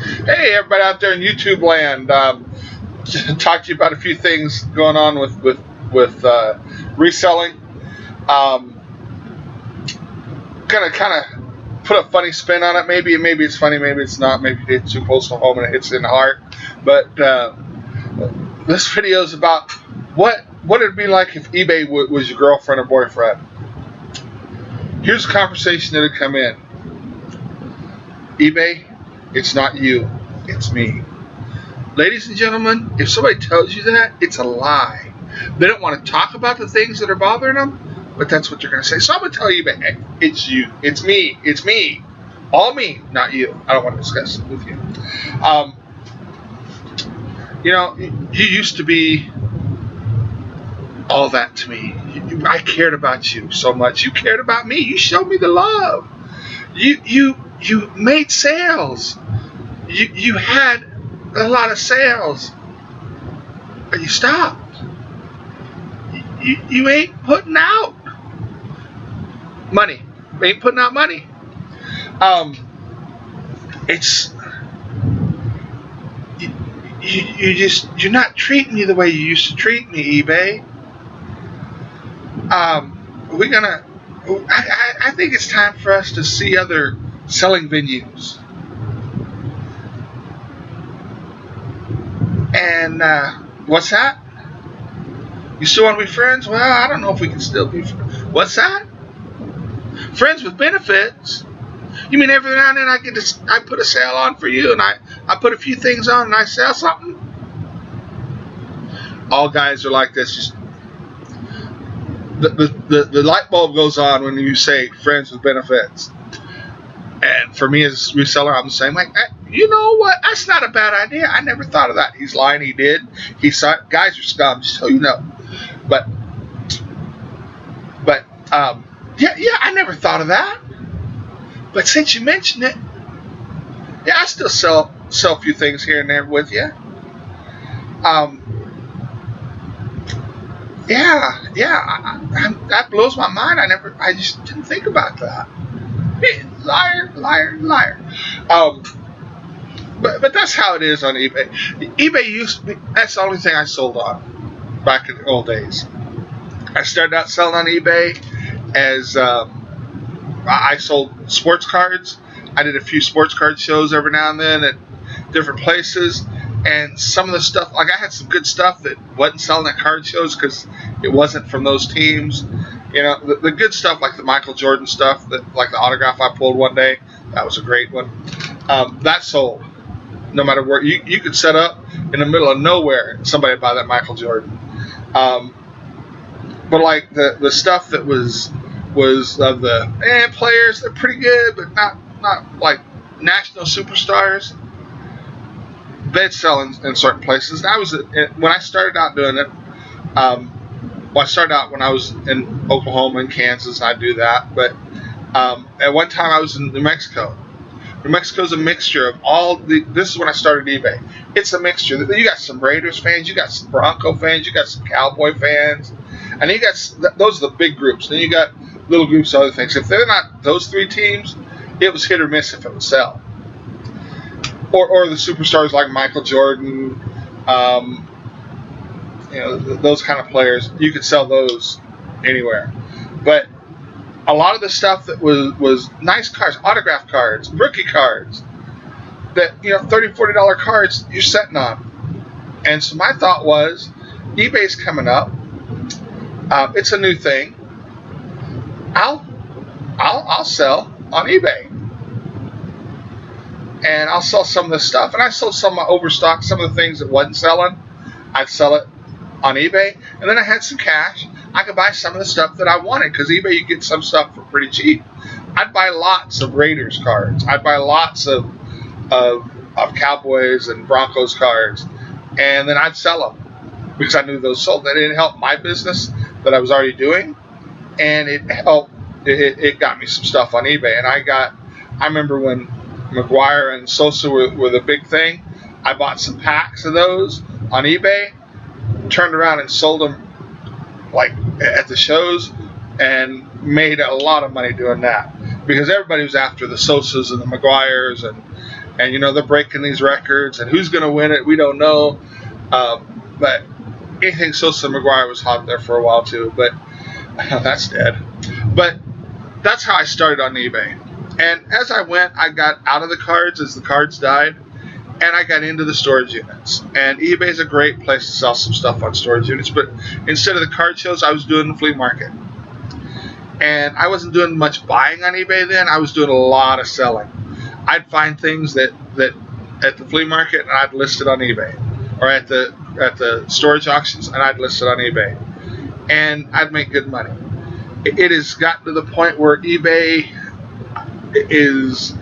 Hey, everybody out there in YouTube land. Talk to you about a few things going on with reselling. Um, Gonna kind of put a funny spin on it. Maybe it's funny, maybe it's not. Maybe it's too close to home and it hits in the heart. But this video is about what it'd be like if eBay was your girlfriend or boyfriend. Here's a conversation that'd come in. eBay, it's not you, it's me. Ladies and gentlemen, if somebody tells you that, it's a lie. They don't want to talk about the things that are bothering them, but that's what they're going to say. So I'm going to tell you, hey, it's you, it's me, all me, not you. I don't want to discuss it with you. You used to be all that to me. I cared about you so much. You cared about me. You showed me the love. You made sales. You had a lot of sales, but you stopped. You ain't putting out money. You ain't putting out money. It's you're not treating me the way you used to treat me, eBay. I think it's time for us to see other selling venues. And what's that? You still want to be friends? Well, I don't know if we can still be friends. What's that? Friends with benefits? You mean every now and then I put a sale on for you, and I put a few things on and I sell something? All guys are like this. Just the light bulb goes on when you say friends with benefits. And for me as a reseller, I'm the same. Like, you know what? That's not a bad idea. I never thought of that. He's lying. He did. Guys are scum, just so you know. But yeah, I never thought of that. But since you mentioned it, yeah, I still sell a few things here and there with you. That blows my mind. I just didn't think about that. Liar. But that's how it is on eBay. eBay used to be, that's the only thing I sold on back in the old days. I started out selling on eBay as I sold sports cards. I did a few sports card shows every now and then at different places. And some of the stuff, like I had some good stuff that wasn't selling at card shows because it wasn't from those teams. You know, the good stuff, like the Michael Jordan stuff, like the autograph I pulled one day, that was a great one. That sold. No matter where you could set up in the middle of nowhere, somebody would buy that Michael Jordan. But like the stuff that was of the players, they're pretty good, but not like national superstars. They'd sell in certain places. When I started out doing it. I started out when I was in Oklahoma and Kansas, and I do that. But at one time I was in New Mexico. New Mexico's a mixture of this is when I started eBay. It's a mixture. You got some Raiders fans, you got some Bronco fans, you got some Cowboy fans, and you got those are the big groups. Then you got little groups of other things. If they're not those three teams, it was hit or miss if it would sell. Or the superstars like Michael Jordan. Those kind of players, you could sell those anywhere. But a lot of the stuff that was nice cards, autograph cards, rookie cards, that $30, $40 cards you're setting on. And so my thought was, eBay's coming up. It's a new thing. I'll sell on eBay. And I'll sell some of this stuff. And I sold some of my overstock, some of the things that wasn't selling. I'd sell it on eBay, and then I had some cash. I could buy some of the stuff that I wanted because eBay you get some stuff for pretty cheap. I'd buy lots of Raiders cards. I'd buy lots of Cowboys and Broncos cards, and then I'd sell them because I knew those sold. That it helped my business that I was already doing, and it helped. It got me some stuff on eBay, and I remember when McGuire and Sosa were the big thing. I bought some packs of those on eBay. Turned around and sold them like at the shows and made a lot of money doing that because everybody was after the Sosas and the McGuires And they're breaking these records, and who's going to win it, we don't know. But anything Sosa McGuire was hot there for a while too, but that's dead. But that's how I started on eBay. And as I went, I got out of the cards as the cards died, and I got into the storage units. And eBay is a great place to sell some stuff on storage units, but instead of the card shows, I was doing the flea market. And I wasn't doing much buying on eBay then. I was doing a lot of selling. I'd find things that at the flea market, and I'd list it on eBay, or at the storage auctions, and I'd list it on eBay, and I'd make good money. It has gotten to the point where eBay is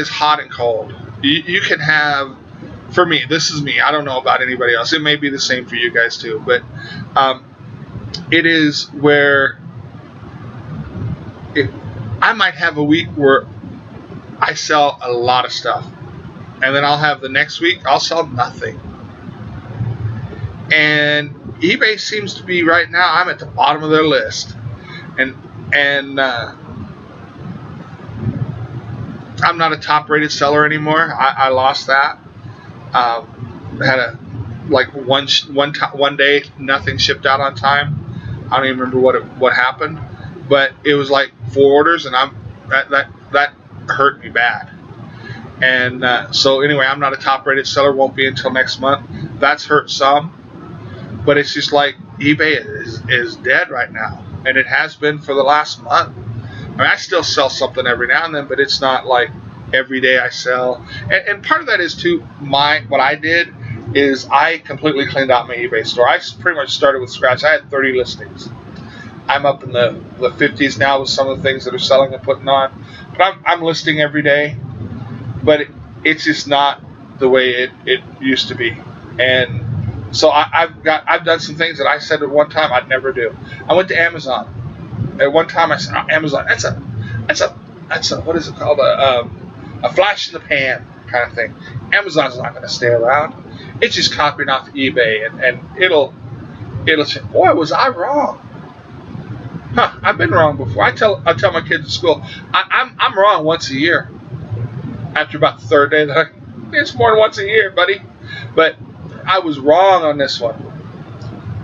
hot and cold. You can have, for me, this is me. I don't know about anybody else. It may be the same for you guys too, but it is where I might have a week where I sell a lot of stuff, and then I'll have the next week I'll sell nothing. And eBay seems to be right now, I'm at the bottom of their list, and I'm not a top-rated seller anymore. I lost that. Had one day nothing shipped out on time. I don't even remember what happened, but it was like 4 orders, and that hurt me bad. And so anyway, I'm not a top-rated seller. Won't be until next month. That's hurt some, but it's just like eBay is dead right now, and it has been for the last month. I mean, I still sell something every now and then, but it's not like every day I sell. And part of that is too, what I did is I completely cleaned out my eBay store. I pretty much started with scratch. I had 30 listings. I'm up in the 50s now with some of the things that are selling and putting on. But I'm listing every day. But it's just not the way it used to be. And so I've done some things that I said at one time I'd never do. I went to Amazon. At one time I said, Amazon, that's a what is it called? A flash in the pan kind of thing. Amazon's not going to stay around. It's just copying off eBay, and it'll say, boy, was I wrong. Huh, I've been wrong before. I tell my kids at school, I'm wrong once a year. After about the third day, they're like, it's more than once a year, buddy. But I was wrong on this one.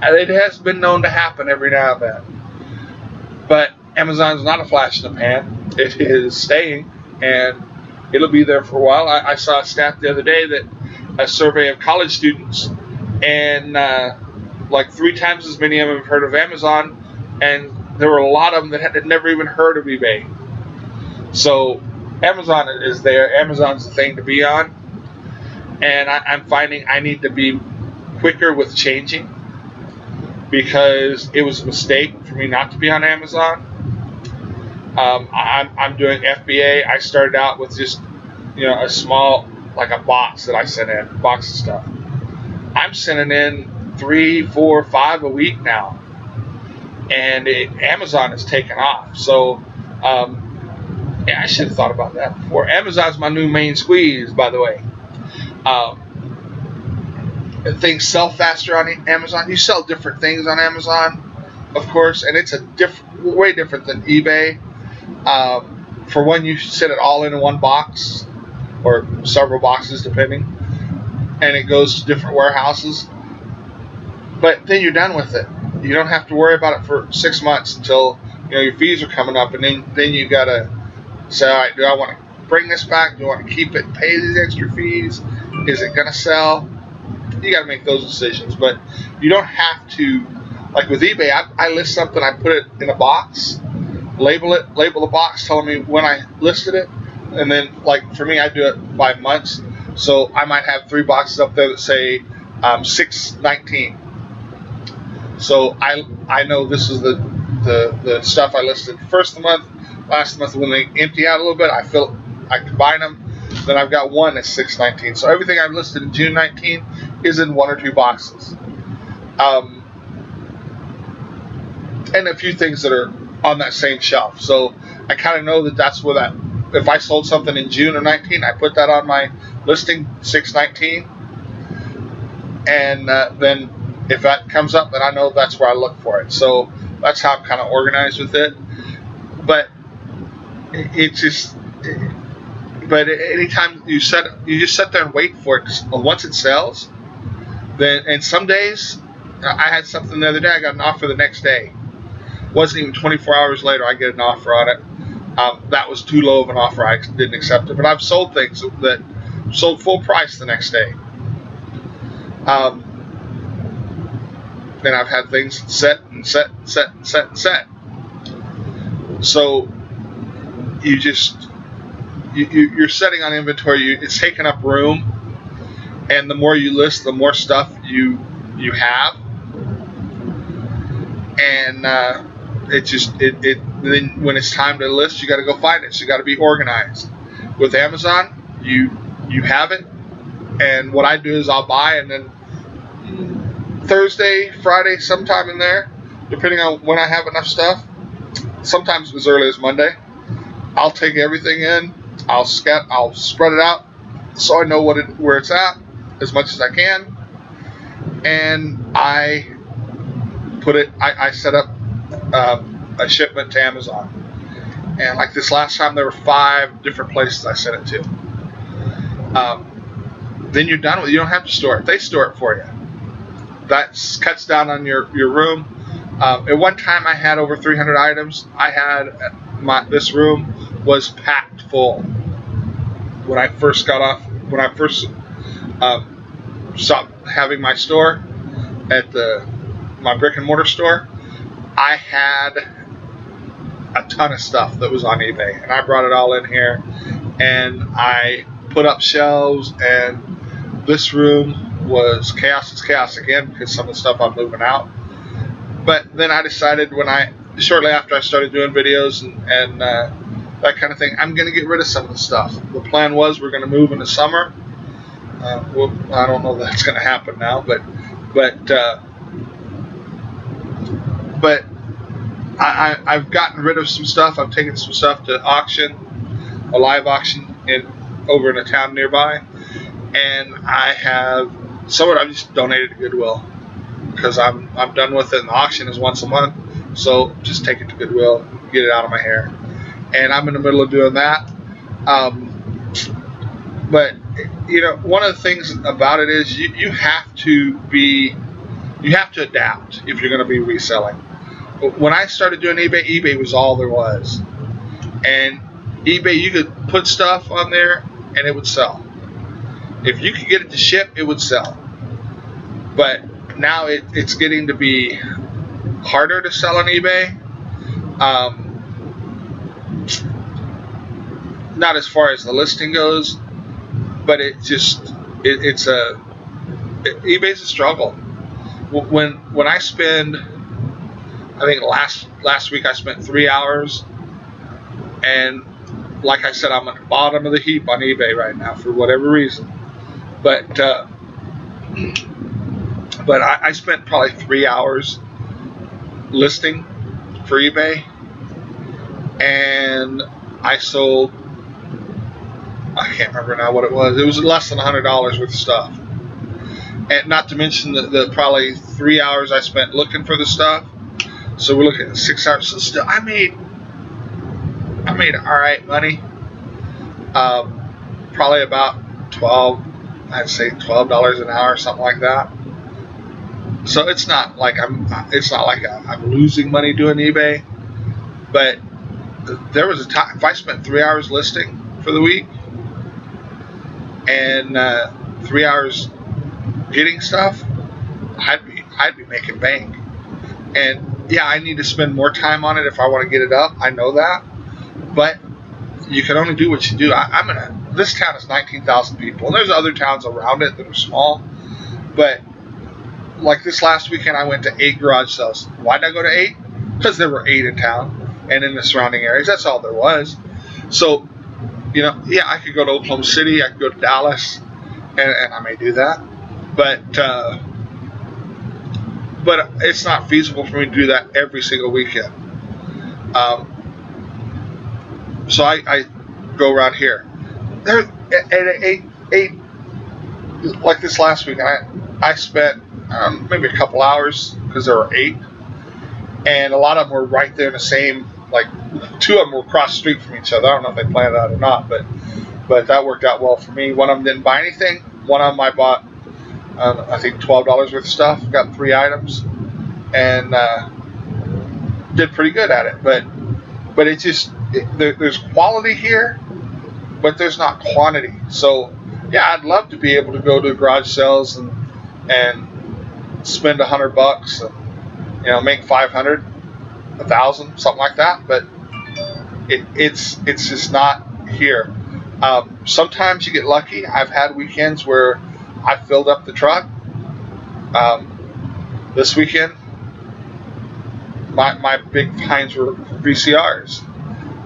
It has been known to happen every now and then. But Amazon's not a flash in the pan. It is staying, and it'll be there for a while. I saw a stat the other day that a survey of college students, and like 3 times as many of them have heard of Amazon, and there were a lot of them that had never even heard of eBay. So Amazon is there. Amazon's the thing to be on, and I'm finding I need to be quicker with changing, because it was a mistake for me not to be on Amazon. I'm doing FBA. I started out with just a small, like a box that I sent in, box of stuff. I'm sending in 3, 4, 5 a week now, and Amazon has taken off. So I should have thought about that before. Amazon's my new main squeeze, by the way. Things sell faster on Amazon. You sell different things on Amazon, of course, and it's way different than eBay. For one, you set it all in one box, or several boxes depending, and it goes to different warehouses. But then you're done with it. You don't have to worry about it for 6 months until your fees are coming up, and then you gotta say, all right, do I want to bring this back? Do I want to keep it, pay these extra fees? Is it gonna sell? You got to make those decisions, but you don't have to. Like with eBay, I list something, I put it in a box, label the box telling me when I listed it, and then like for me, I do it by months. So I might have 3 boxes up there that say 6/19. So I know this is the stuff I listed first of the month, last month. When they empty out a little bit, I combine them. Then I've got one that's 6/19. So everything I've listed in June 19 is in 1 or 2 boxes. And a few things that are on that same shelf. So I kind of know that's where if I sold something in June of 19, I put that on my listing 6/19. And then if that comes up, then I know that's where I look for it. So that's how I'm kind of organized with it. But it's just, But anytime you just sit there and wait for it. Once it sells, then, and some days, I had something the other day. I got an offer the next day. Wasn't even 24 hours later, I get an offer on it. That was too low of an offer. I didn't accept it. But I've sold things that sold full price the next day. Then I've had things set. So you're setting on inventory. It's taking up room, and the more you list, the more stuff you have, and then when it's time to list, you got to go find it. So you got to be organized. With Amazon, you have it, and what I do is I'll buy, and then Thursday, Friday, sometime in there, depending on when I have enough stuff. Sometimes as early as Monday, I'll take everything in. I'll spread it out so I know where it's at as much as I can, and I set up a shipment to Amazon. And like this last time, there were 5 different places I sent it to. Then you're done with it. You don't have to store it. They store it for you. That cuts down on your room. At one time, I had over 300 items. This room was packed full. When I first stopped having my store at my brick and mortar store, I had a ton of stuff that was on eBay, and I brought it all in here, and I put up shelves, and this room was chaos. It's chaos again because some of the stuff I'm moving out. But then I decided shortly after I started doing videos and that kind of thing, I'm going to get rid of some of the stuff. The plan was we're going to move in the summer. Well, I don't know if that's going to happen now, but I've gotten rid of some stuff. I've taken some stuff to auction, a live auction over in a town nearby, and I have some of it I've just donated to Goodwill because I'm done with it. And the auction is once a month, so just take it to Goodwill, get it out of my hair. And I'm in the middle of doing that. But one of the things about it is you have to adapt if you're going to be reselling. When I started doing eBay was all there was. And eBay, you could put stuff on there and it would sell. If you could get it to ship, it would sell. But now it's getting to be harder to sell on eBay. Not as far as the listing goes, but eBay's a struggle. When I spend, I think last week I spent 3 hours, and like I said, I'm at the bottom of the heap on eBay right now for whatever reason. But I spent probably 3 hours listing for eBay, and I sold, I can't remember now what it was. It was less than $100 worth of stuff. And not to mention the probably 3 hours I spent looking for the stuff. So we're looking at 6 hours. So still, I made all right money. Probably about $12 an hour, something like that. So it's not like I'm losing money doing eBay. But there was a time, if I spent 3 hours listing for the week and 3 hours getting stuff, I'd be making bank. And yeah, I need to spend more time on it if I want to get it up. I know that, but you can only do what you do. This town is 19,000 people, and there's other towns around it that are small. But like this last weekend, I went to 8 garage sales. Why did I go to 8? Because there were 8 in town and in the surrounding areas. That's all there was. So, yeah, I could go to Oklahoma City, I could go to Dallas, and I may do that. But it's not feasible for me to do that every single weekend. So I go around here. There at 8, like this last week, I spent maybe a couple hours because there were 8, and a lot of them were right there in the same. Like 2 of them were across the street from each other. I don't know if they planned that or not, but but that worked out well for me. One of them didn't buy anything. One of them I bought, I think $12 worth of stuff. Got 3 items, and did pretty good at it. But there's quality here, but there's not quantity. So yeah, I'd love to be able to go to garage sales and spend $100 and make 500, 1,000, something like that. But it's just not here. Sometimes you get lucky. I've had weekends where I filled up the truck. This weekend, my big finds were VCRs,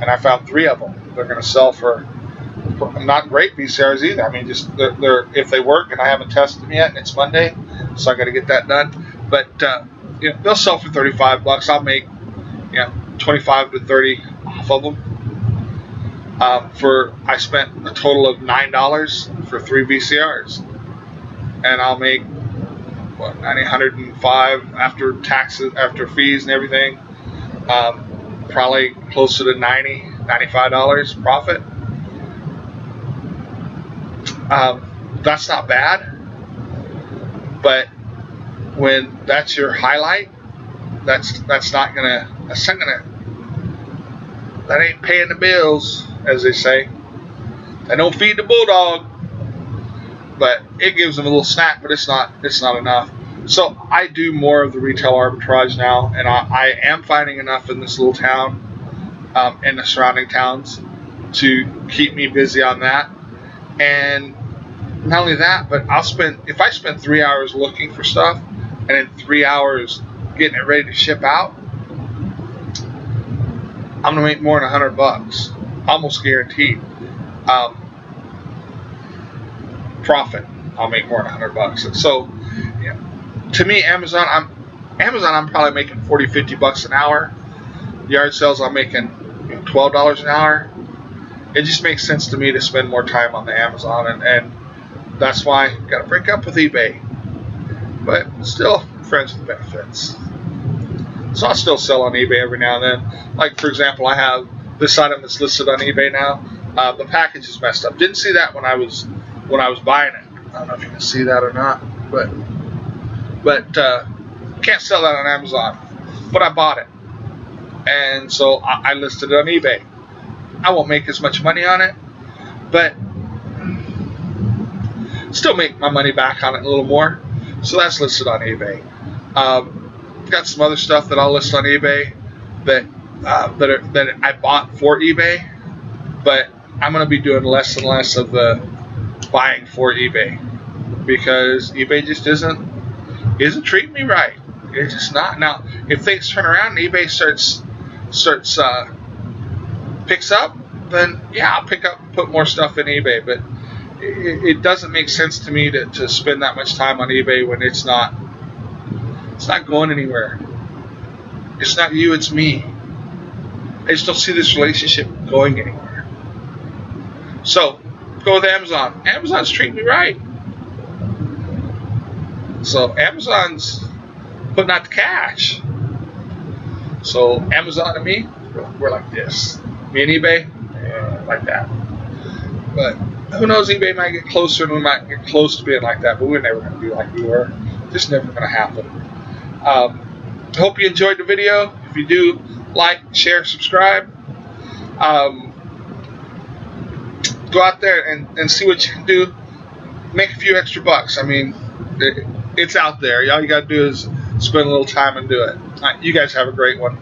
and I found 3 of them. They're going to sell for not great VCRs either. I mean, just they're if they work, and I haven't tested them yet, and it's Monday, so I got to get that done. But they'll sell for $35. I'll make 25 to 30 off of them. I spent a total of $9 for 3 VCRs, and I'll make what, 105 after taxes, after fees and everything. Probably closer to $95 profit. That's not bad, but when that's your highlight, that ain't paying the bills, as they say. They don't feed the bulldog, but it gives them a little snack, but it's not enough. So I do more of the retail arbitrage now, and I am finding enough in this little town and the surrounding towns to keep me busy on that. And not only that, but if I spend 3 hours looking for stuff and then 3 hours getting it ready to ship out, I'm gonna make more than $100, almost guaranteed. Profit. I'll make more than $100. So, to me, Amazon, I'm probably making $40, $50 an hour. Yard sales, I'm making $12 an hour. It just makes sense to me to spend more time on the Amazon, and that's why I got to break up with eBay. But still, friends with benefits. So I'll still sell on eBay every now and then. Like, for example, I have this item that's listed on eBay now. The package is messed up. Didn't see that when I was buying it. I don't know if you can see that or not, but can't sell that on Amazon. But I bought it, and so I listed it on eBay. I won't make as much money on it, but still make my money back on it a little more. So that's listed on eBay. Got some other stuff that I'll list on eBay that I bought for eBay, but I'm going to be doing less and less of the buying for eBay because eBay just isn't treating me right. It's just not. Now, if things turn around and eBay starts picks up, then yeah, I'll put more stuff in eBay. But it doesn't make sense to me to spend that much time on eBay when it's not going anywhere. It's not you, it's me. I just don't see this relationship going anywhere. So go with Amazon. Amazon's treating me right. So Amazon's putting out the cash. So Amazon and me, we're like this. Me and eBay, like that. But who knows, eBay might get closer and we might get close to being like that, but we're never going to be like we were. Just never going to happen. I hope you enjoyed the video. If you do, like, share, subscribe. Go out there and see what you can do. Make a few extra bucks. I mean, it's out there. All you got to do is spend a little time and do it. All right, you guys have a great one.